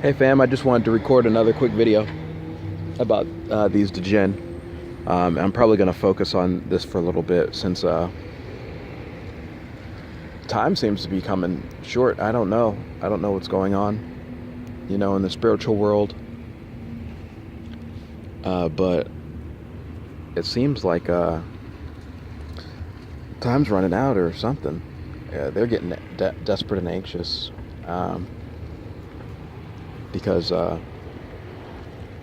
Hey fam, I just wanted to record another quick video about these Djinn. I'm probably going to focus on this for a little bit since time seems to be coming short. I don't know what's going on, in the spiritual world. But it seems like time's running out or something. They're getting desperate and anxious. Because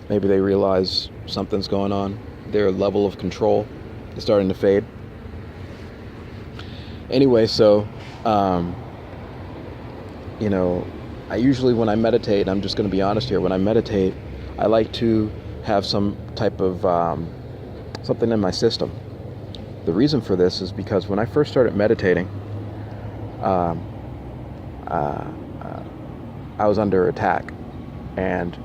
maybe they realize something's going on. Their level of control is starting to fade. Anyway, so, I usually when I meditate, I'm just going to be honest here, when I meditate, I like to have some type of something in my system. The reason for this is because when I first started meditating, I was under attack. And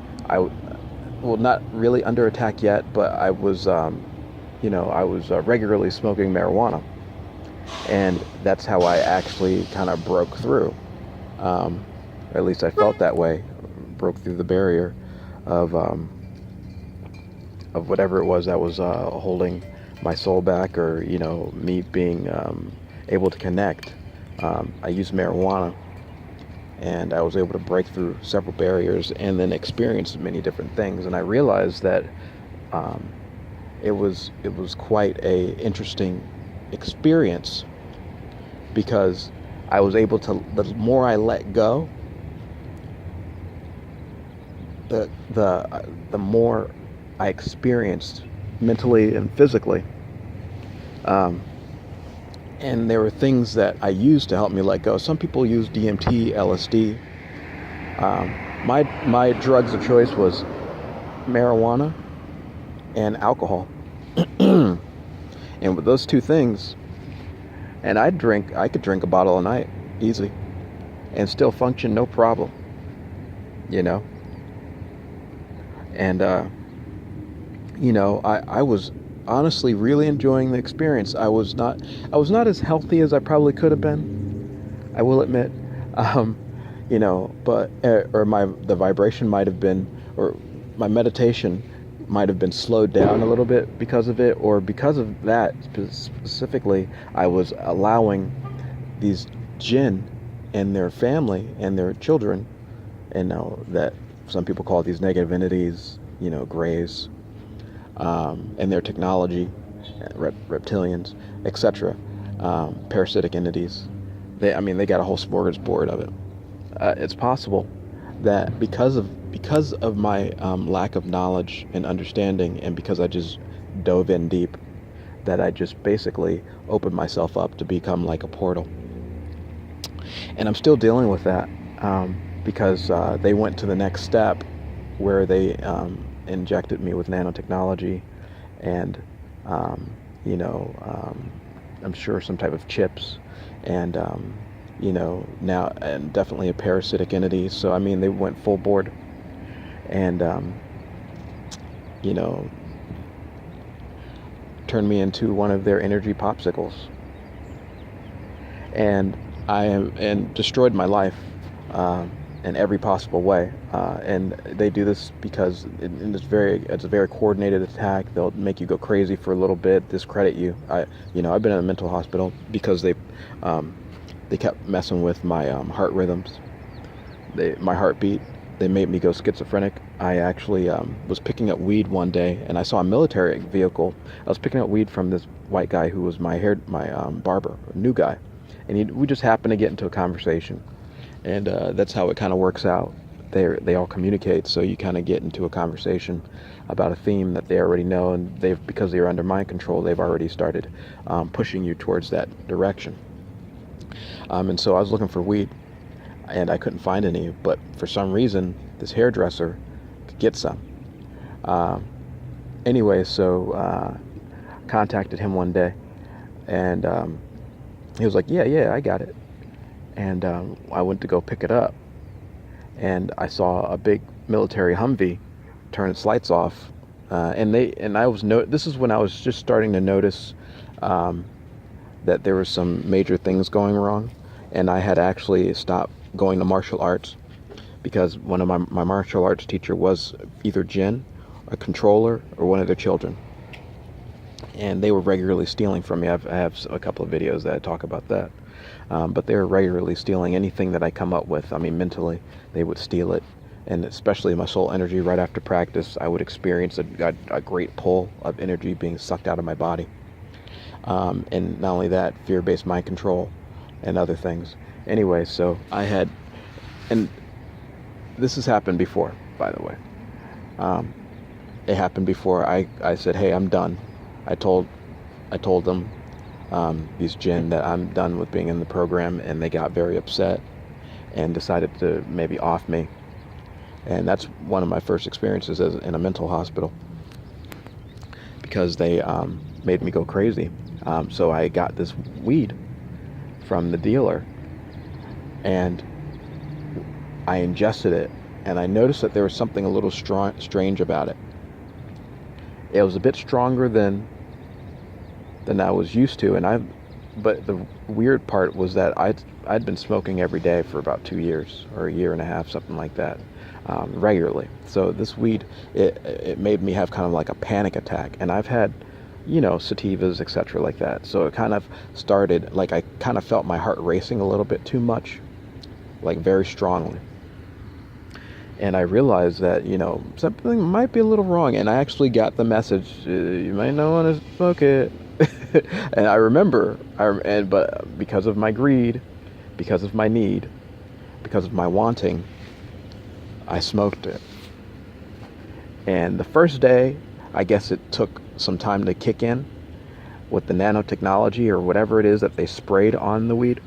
not really under attack yet, but I was, regularly smoking marijuana. And that's how I actually kind of broke through. At least I felt that way. Broke through the barrier of whatever it was that was holding my soul back, or, me being able to connect. I used marijuana. And I was able to break through several barriers and then experience many different things. And I realized that it was quite a interesting experience, because I was able to, the more I let go, the more I experienced mentally and physically. And there were things that I used to help me let go. Some people use DMT, LSD. My drugs of choice was marijuana and alcohol. And with those two things, and I could drink a bottle a night, easy, and still function no problem, And, I was honestly really enjoying the experience. I was not as healthy as I probably could have been, I will admit. But the vibration might have been, or my meditation might have been slowed down a little bit because of it, or because of that specifically, I was allowing these Djinn and their family and their children, and that some people call these negative entities, grays, and their technology, reptilians, etc., parasitic entities. They got a whole smorgasbord of it. It's possible that because of my lack of knowledge and understanding, and because I just dove in deep, that I just basically opened myself up to become like a portal. And I'm still dealing with that, because they went to the next step, where they injected me with nanotechnology, and I'm sure some type of chips, and now, and definitely a parasitic entity. So they went full board, and turned me into one of their energy popsicles, and destroyed my life in every possible way. And they do this because it's a very coordinated attack. They'll make you go crazy for a little bit, discredit you. I've been in a mental hospital because they kept messing with my heart rhythms, my heartbeat. They made me go schizophrenic. I actually was picking up weed one day, and I saw a military vehicle. I was picking up weed from this white guy who was my barber, a new guy, and we just happened to get into a conversation. And that's how it kind of works out. They all communicate, so you kind of get into a conversation about a theme that they already know, and because they're under mind control, they've already started pushing you towards that direction. And so I was looking for weed, and I couldn't find any, but for some reason, this hairdresser could get some. Anyway, so contacted him one day, and he was like, yeah, I got it. And I went to go pick it up, and I saw a big military Humvee turn its lights off, this is when I was just starting to notice that there were some major things going wrong, and I had actually stopped going to martial arts because one of my martial arts teacher was either Djinn, a controller, or one of their children. And they were regularly stealing from me. I have a couple of videos that talk about that. But they were regularly stealing anything that I come up with. I mean, mentally, they would steal it. And especially my soul energy right after practice, I would experience a great pull of energy being sucked out of my body. And not only that, fear-based mind control and other things. Anyway, so I had, and this has happened before, by the way. It happened before. I said, hey, I'm done. I told them, these Djinn, that I'm done with being in the program, and they got very upset and decided to maybe off me. And that's one of my first experiences in a mental hospital, because they made me go crazy. So I got this weed from the dealer, and I ingested it, and I noticed that there was something a little strange about it. It was a bit stronger than I was used to, but the weird part was that I'd been smoking every day for about 2 years or a year and a half, something like that, regularly. So this weed, it made me have kind of like a panic attack, and I've had, sativas, etc., like that. So it kind of started, like, I kind of felt my heart racing a little bit too much, like very strongly. And I realized that, something might be a little wrong. And I actually got the message, you might not want to smoke it. And I remember, but because of my greed, because of my need, because of my wanting, I smoked it. And the first day, I guess it took some time to kick in with the nanotechnology or whatever it is that they sprayed on the weed.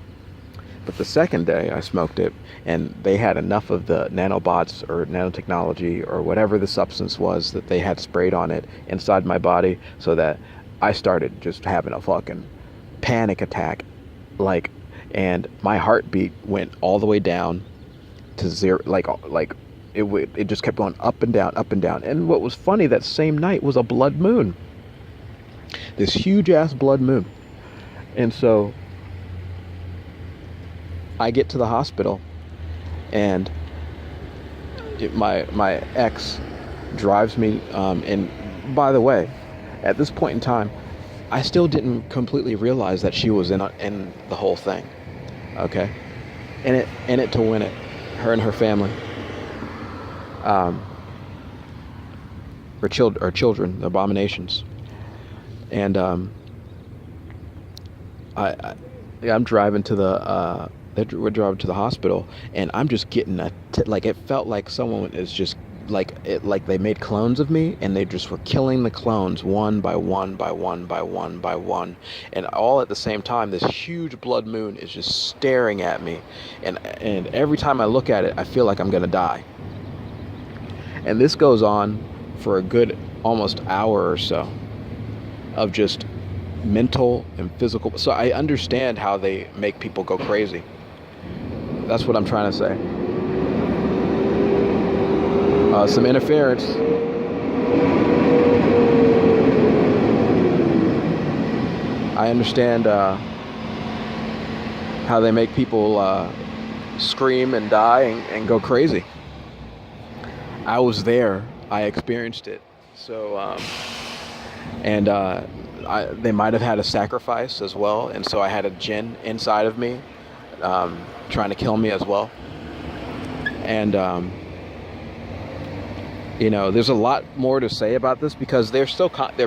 But the second day I smoked it, and they had enough of the nanobots or nanotechnology or whatever the substance was that they had sprayed on it inside my body, so that I started just having a fucking panic attack, and my heartbeat went all the way down to zero, it just kept going up and down, up and down. And what was funny, that same night was a blood moon, this huge ass blood moon. And so I get to the hospital, and my ex drives me, and by the way, at this point in time, I still didn't completely realize that she was in the whole thing. Okay, in it to win it, her and her family, her children, the abominations. And I'm driving to we're driving to the hospital, and I'm just getting it felt like someone is just like they made clones of me, and they just were killing the clones one by one by one by one by one, and all at the same time. This huge blood moon is just staring at me, and every time I look at it, I feel like I'm gonna die. And this goes on for a good almost hour or so of just mental and physical. So I understand how they make people go crazy. That's what I'm trying to say. Some interference. I understand how they make people scream and die and go crazy. I was there. I experienced it. So, they might have had a sacrifice as well, and so I had a Djinn inside of me, trying to kill me as well. And there's a lot more to say about this, because they're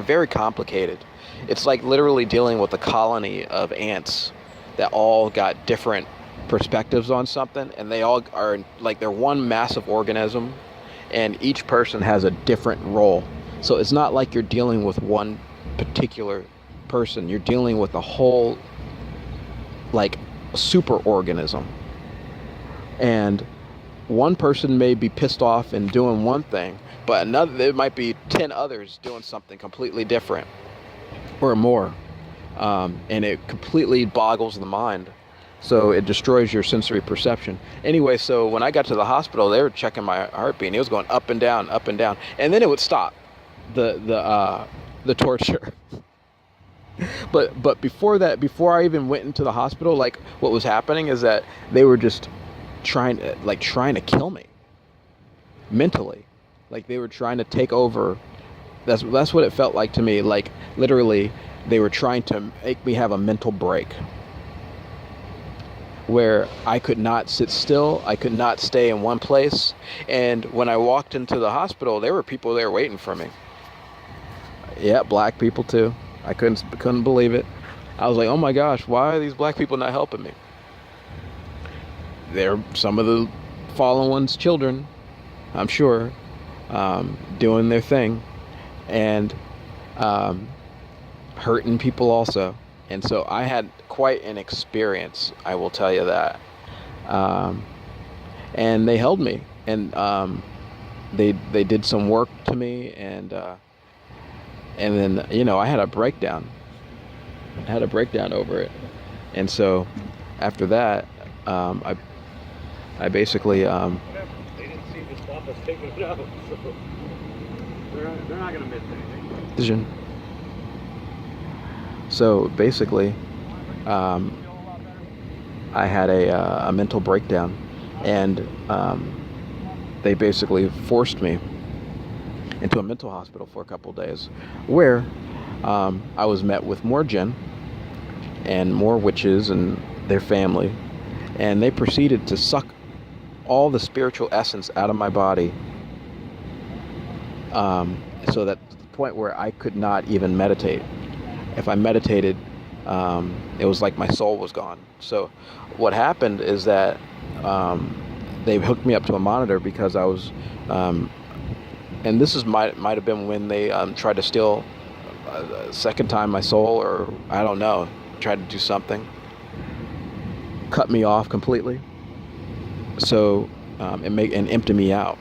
very complicated. It's like literally dealing with a colony of ants that all got different perspectives on something, and they all are like, they're one massive organism, and each person has a different role. So it's not like you're dealing with one particular person. You're dealing with a whole, like, super organism. And one person may be pissed off and doing one thing, but there might be 10 others doing something completely different or more. And it completely boggles the mind. So it destroys your sensory perception. Anyway, so when I got to the hospital, they were checking my heartbeat, and it was going up and down, and then it would stop the torture. But before that, before I even went into the hospital, like, what was happening is that they were just trying to kill me. mentally. Like they were trying to take over. That's what it felt like to me. Like literally, they were trying to make me have a mental break where I could not sit still. I could not stay in one place. And when I walked into the hospital, there were people there waiting for me. Yeah, black people too. I couldn't believe it. I was like, oh my gosh, why are these black people not helping me? They're some of the fallen ones' children, I'm sure, doing their thing, and hurting people also. And so I had quite an experience, I will tell you that. And they held me, and they did some work to me, and then I had a breakdown. I had a breakdown over it, and so after that, I basically they didn't seem to stop us taking it out, so they're not going to miss anything. Djinn. So basically, I had a mental breakdown, and they basically forced me into a mental hospital for a couple of days, where I was met with more Djinn and more witches and their family, and they proceeded to suck all the spiritual essence out of my body, so that to the point where I could not even meditate. If I meditated, it was like my soul was gone. So what happened is that they hooked me up to a monitor because I was, and this might have been when they tried to steal a second time my soul, or I don't know, tried to do something, cut me off completely. So and empty me out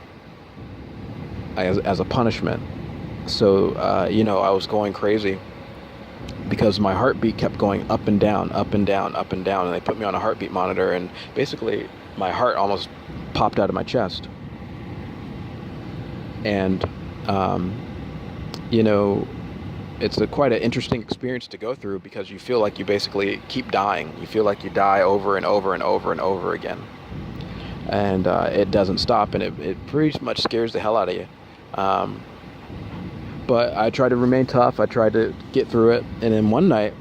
as a punishment. So I was going crazy because my heartbeat kept going up and down, up and down, up and down, and they put me on a heartbeat monitor, and basically my heart almost popped out of my chest. And it's quite an interesting experience to go through, because you feel like you basically keep dying. You feel like you die over and over and over and over again, and it doesn't stop, and it pretty much scares the hell out of you. But I tried to remain tough. I tried to get through it. And then one night,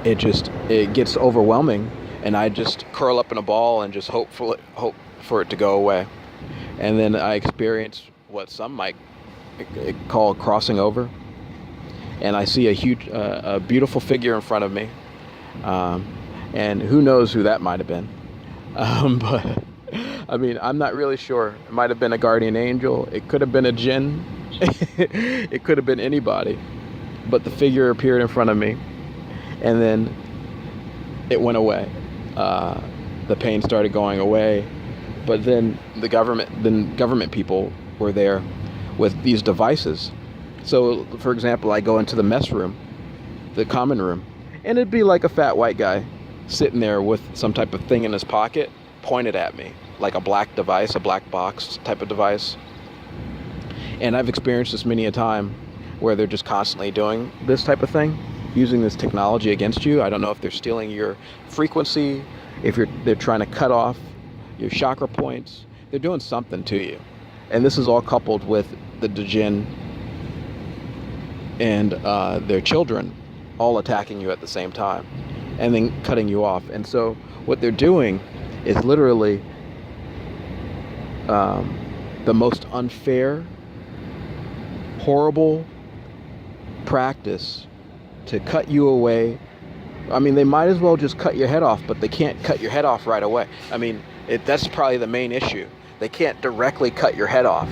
it gets overwhelming, and I just curl up in a ball and just hope for it to go away. And then I experience what some might call crossing over. And I see a beautiful figure in front of me. And who knows who that might have been. But I mean, I'm not really sure. It might have been a guardian angel. It could have been a Djinn. It could have been anybody. But the figure appeared in front of me, and then it went away. The pain started going away. But then the government people were there with these devices. So, for example, I go into the mess room, the common room, and it'd be like a fat white guy sitting there with some type of thing in his pocket, pointed at me, like a black device, a black box type of device. And I've experienced this many a time, where they're just constantly doing this type of thing, using this technology against you. I don't know if they're stealing your frequency, if they're trying to cut off your chakra points. They're doing something to you. And this is all coupled with the Djinn and their children all attacking you at the same time, and then cutting you off. And so what they're doing is literally the most unfair, horrible practice to cut you away. I mean, they might as well just cut your head off, but they can't cut your head off right away. I mean, that's probably the main issue. They can't directly cut your head off.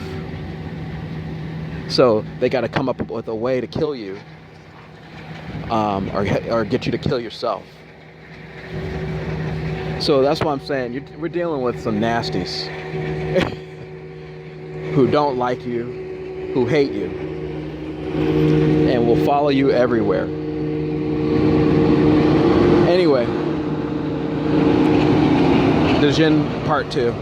So they got to come up with a way to kill you, or get you to kill yourself. So that's what I'm saying. We're dealing with some nasties who don't like you, who hate you, and will follow you everywhere. Anyway, the Djinn Part 2.